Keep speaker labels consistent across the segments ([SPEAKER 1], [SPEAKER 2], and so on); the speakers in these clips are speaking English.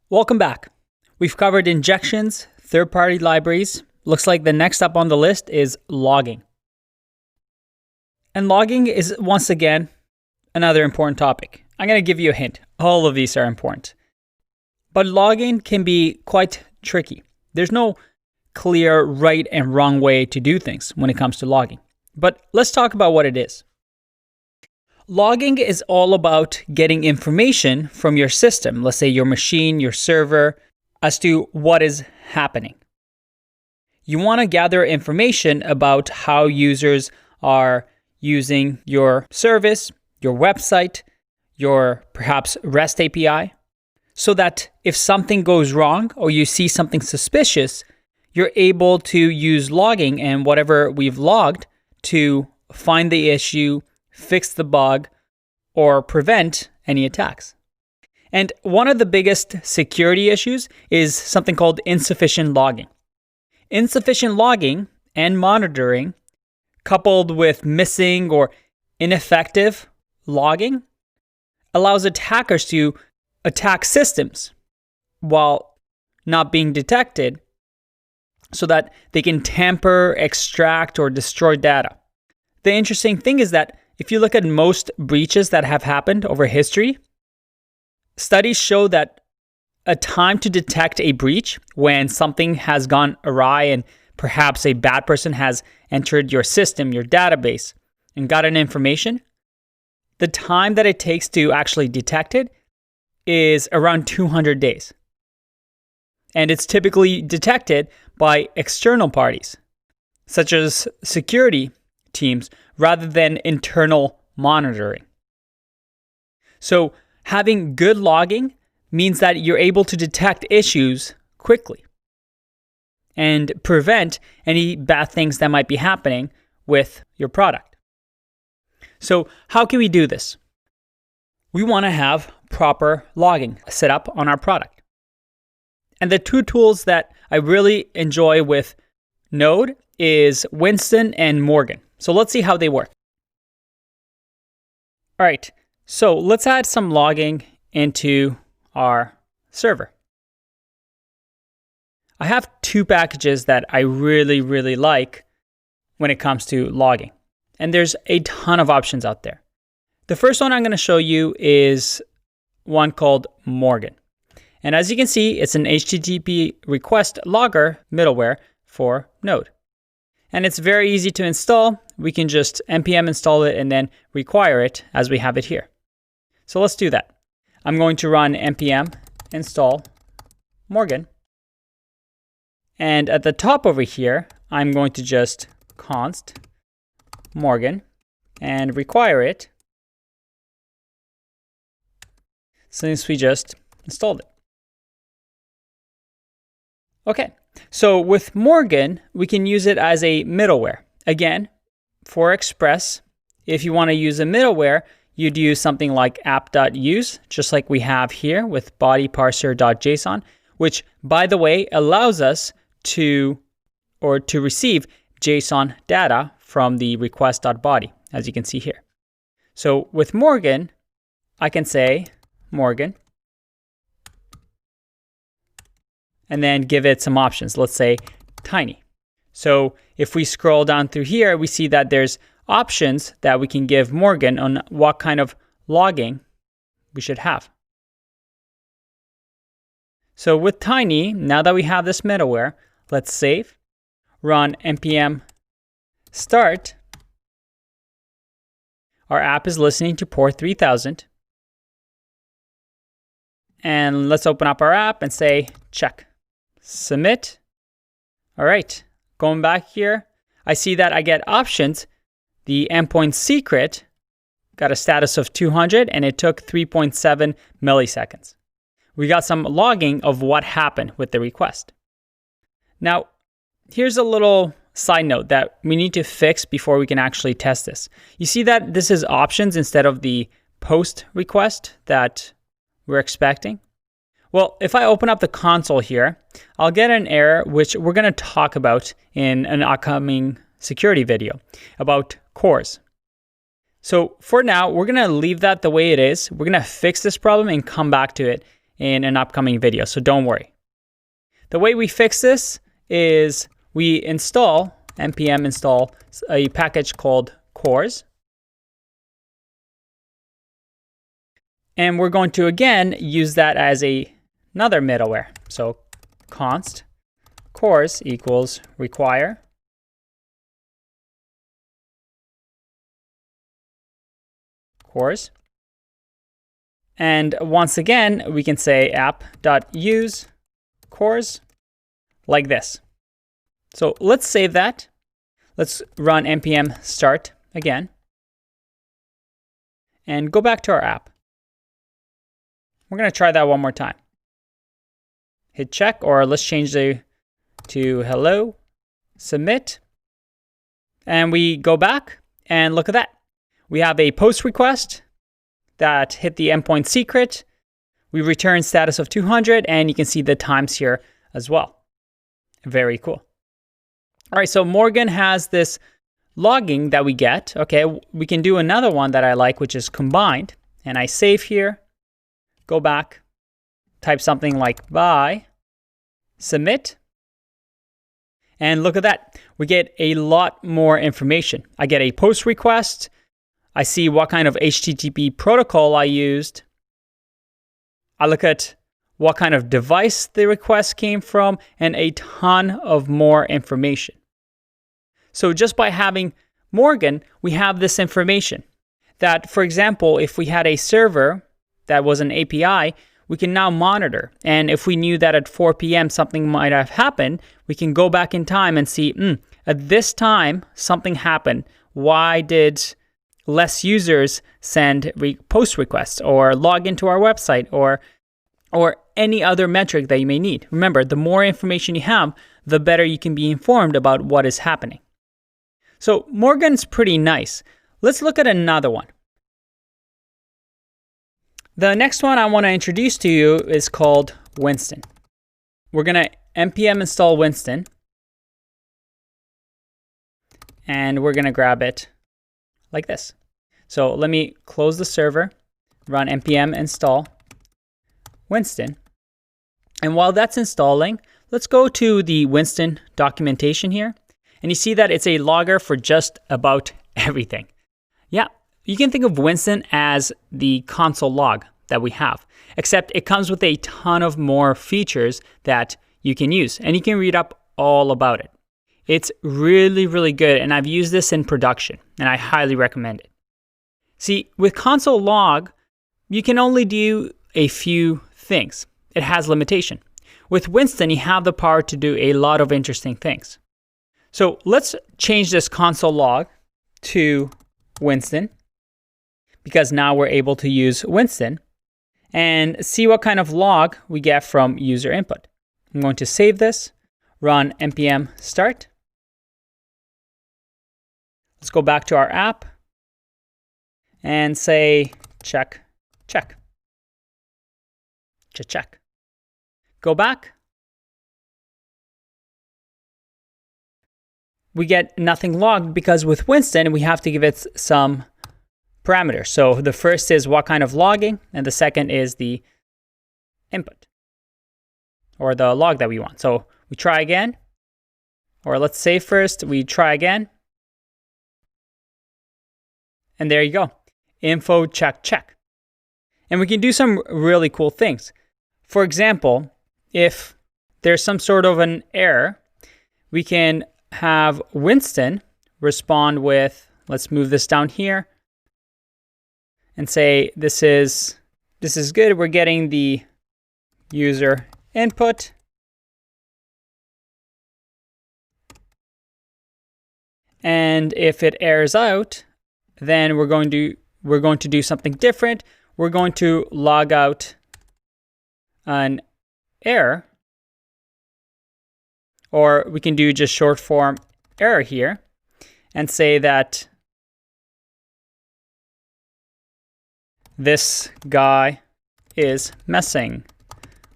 [SPEAKER 1] Welcome back. We've covered injections, third-party libraries. Looks like the next up on the list is logging. And logging is, once again, another important topic. I'm going to give you a hint. All of these are important. But logging can be quite tricky. There's no clear right and wrong way to do things when it comes to logging. But let's talk about what it is. Logging is all about getting information from your system, let's say your machine, your server, as to what is happening. You want to gather information about how users are using your service, your website, your perhaps REST API, so that if something goes wrong or you see something suspicious, you're able to use logging and whatever we've logged to find the issue, fix the bug, or prevent any attacks. And one of the biggest security issues is something called insufficient logging. Insufficient logging and monitoring, coupled with missing or ineffective logging, allows attackers to attack systems while not being detected so that they can tamper, extract, or destroy data. The interesting thing is that if you look at most breaches that have happened over history, studies show that a time to detect a breach when something has gone awry and perhaps a bad person has entered your system, your database, and gotten information, the time that it takes to actually detect it is around 200 days. And it's typically detected by external parties, such as security teams, rather than internal monitoring. So having good logging means that you're able to detect issues quickly and prevent any bad things that might be happening with your product. So how can we do this? We want to have proper logging set up on our product. And the two tools that I really enjoy with Node is Winston and Morgan. So let's see how they work. All right, so let's add some logging into our server. I have two packages that I really like when it comes to logging. And there's a ton of options out there. The first one I'm going to show you is one called Morgan. And as you can see, it's an HTTP request logger middleware for Node. And it's very easy to install. We can just npm install it and then require it as we have it here. So let's do that. I'm going to run npm install Morgan. And at the top over here, I'm going to just const Morgan and require it since we just installed it. Okay, so with Morgan, we can use it as a middleware. Again, for Express, if you want to use a middleware, you'd use something like app.use, just like we have here with bodyparser.json, which, by the way, allows us to receive JSON data from the request.body, as you can see here. So with Morgan, I can say Morgan, and then give it some options. Let's say tiny. So if we scroll down through here, we see that there's options that we can give Morgan on what kind of logging we should have. So with tiny, now that we have this middleware, let's save, run npm start. Our app is listening to port 3000. And let's open up our app and say check. Submit. All right, going back here, I see that I get options. The endpoint secret got a status of 200 and it took 3.7 milliseconds. We got some logging of what happened with the request. Now, here's a little side note that we need to fix before we can actually test this. You see that this is options instead of the post request that we're expecting? Well, if I open up the console here, I'll get an error, which we're going to talk about in an upcoming security video about CORS. So for now, we're going to leave that the way it is. We're going to fix this problem and come back to it in an upcoming video, so don't worry. The way we fix this is we install, npm install a package called cors. And we're going to, again, use that as another middleware. So const cors equals require cors. And once again, we can say app.use cors like this. So let's save that. Let's run npm start again. And go back to our app. We're going to try that one more time. Hit check, or let's change to hello, submit. And we go back and look at that. We have a post request that hit the endpoint secret. We return status of 200, and you can see the times here as well. Very cool. All right, so Morgan has this logging that we get. Okay, we can do another one that I like, which is combined. And I save here, go back, type something like bye, submit. And look at that. We get a lot more information. I get a post request. I see what kind of HTTP protocol I used. I look at what kind of device the request came from, and a ton of more information. So just by having Morgan, we have this information that, for example, if we had a server that was an API, we can now monitor. And if we knew that at 4 p.m. something might have happened, we can go back in time and see, at this time, something happened. Why did less users send post requests or log into our website or any other metric that you may need? Remember, the more information you have, the better you can be informed about what is happening. So Morgan's pretty nice. Let's look at another one. The next one I want to introduce to you is called Winston. We're going to npm install Winston. And we're going to grab it like this. So let me close the server, run npm install Winston. And while that's installing, let's go to the Winston documentation here. And you see that it's a logger for just about everything. Yeah, you can think of Winston as the console log that we have, except it comes with a ton of more features that you can use, and you can read up all about it. It's really, really good, and I've used this in production, and I highly recommend it. See, with console log, you can only do a few things. It has limitation. With Winston, you have the power to do a lot of interesting things. So let's change this console log to Winston, because now we're able to use Winston, and see what kind of log we get from user input. I'm going to save this, run npm start. Let's go back to our app and say check, check. Check. Go back. We get nothing logged because with Winston, we have to give it some parameters. So the first is what kind of logging, and the second is the input or the log that we want. So we try again, or let's say first we try again. And there you go. Info check, check. And we can do some really cool things. For example, if there's some sort of an error, we can have Winston respond with, let's move this down here and say, this is good. We're getting the user input. And if it errors out, then we're going to do something different. We're going to log out an error, or we can do just short form error here and say that this guy is messing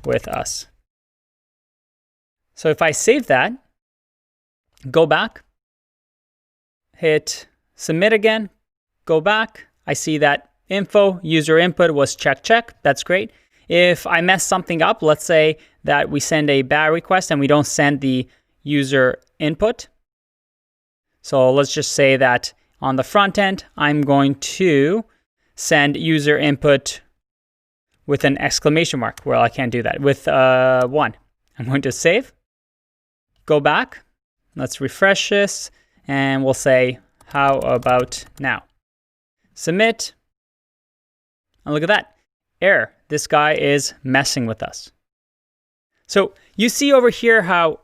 [SPEAKER 1] with us. So if I save that, go back, hit submit again, go back, I see that info user input was check, check. That's great. If I mess something up, let's say that we send a bad request and we don't send the user input. So let's just say that on the front end, I'm going to send user input with an exclamation mark. Well, I can't do that. With 1. I'm going to save, go back. Let's refresh this and we'll say, how about now? Submit. And look at that. Error. This guy is messing with us. So you see over here how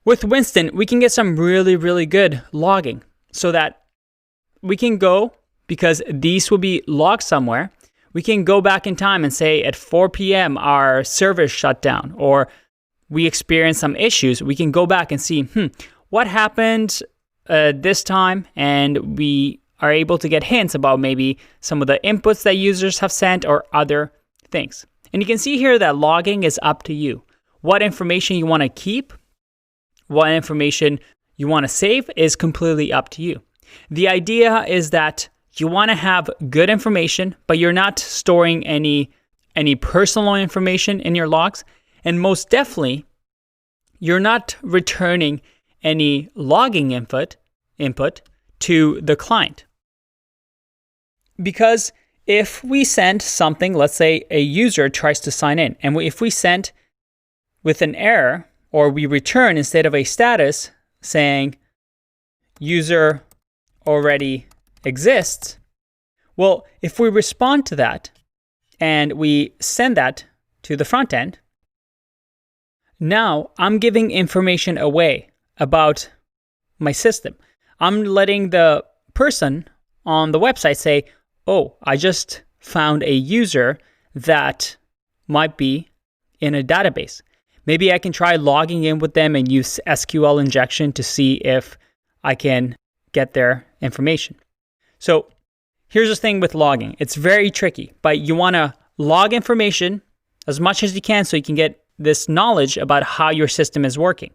[SPEAKER 1] with Winston, we can get some really, really good logging so that we can go, because these will be logged somewhere, we can go back in time and say at 4 p.m. our server shut down or we experienced some issues. We can go back and see, what happened this time, and we are able to get hints about maybe some of the inputs that users have sent or other things. And you can see here that logging is up to you. What information you want to keep, what information you want to save is completely up to you. The idea is that you want to have good information, but you're not storing any personal information in your logs. And most definitely, you're not returning any logging input to the client. Because if we send something, let's say a user tries to sign in, and if we send with an error, or we return instead of a status saying user already exists, well, if we respond to that and we send that to the front end, now I'm giving information away about my system. I'm letting the person on the website say, oh, I just found a user that might be in a database. Maybe I can try logging in with them and use SQL injection to see if I can get their information. So here's the thing with logging. It's very tricky, but you want to log information as much as you can so you can get this knowledge about how your system is working.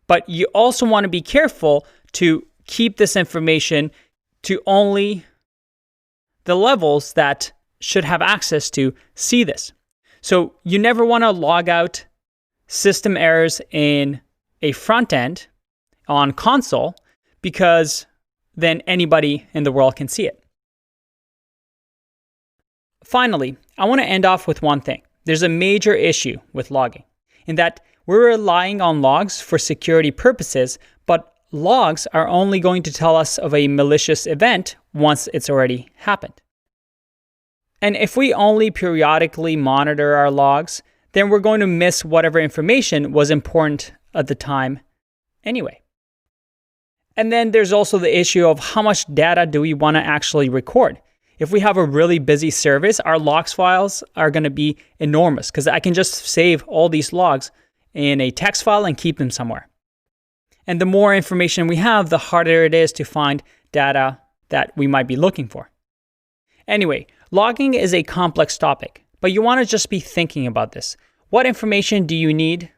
[SPEAKER 1] But you also want to be careful to keep this information to only the levels that should have access to see this. So you never want to log out system errors in a front end on console, because then anybody in the world can see it. Finally, I want to end off with one thing. There's a major issue with logging in that we're relying on logs for security purposes, but logs are only going to tell us of a malicious event once it's already happened. And if we only periodically monitor our logs, then we're going to miss whatever information was important at the time anyway. And then there's also the issue of how much data do we want to actually record? If we have a really busy service, our logs files are going to be enormous because I can just save all these logs in a text file and keep them somewhere. And the more information we have, the harder it is to find data that we might be looking for. Anyway, logging is a complex topic, but you want to just be thinking about this. What information do you need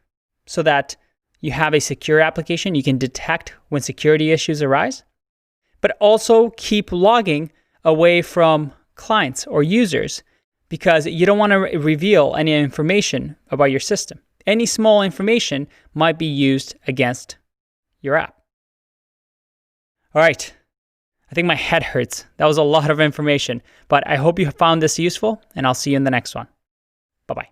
[SPEAKER 1] so that you have a secure application you can detect when security issues arise? But also keep logging away from clients or users because you don't want to reveal any information about your system. Any small information might be used against your app. All right. I think my head hurts. That was a lot of information, but I hope you found this useful, and I'll see you in the next one. Bye-bye.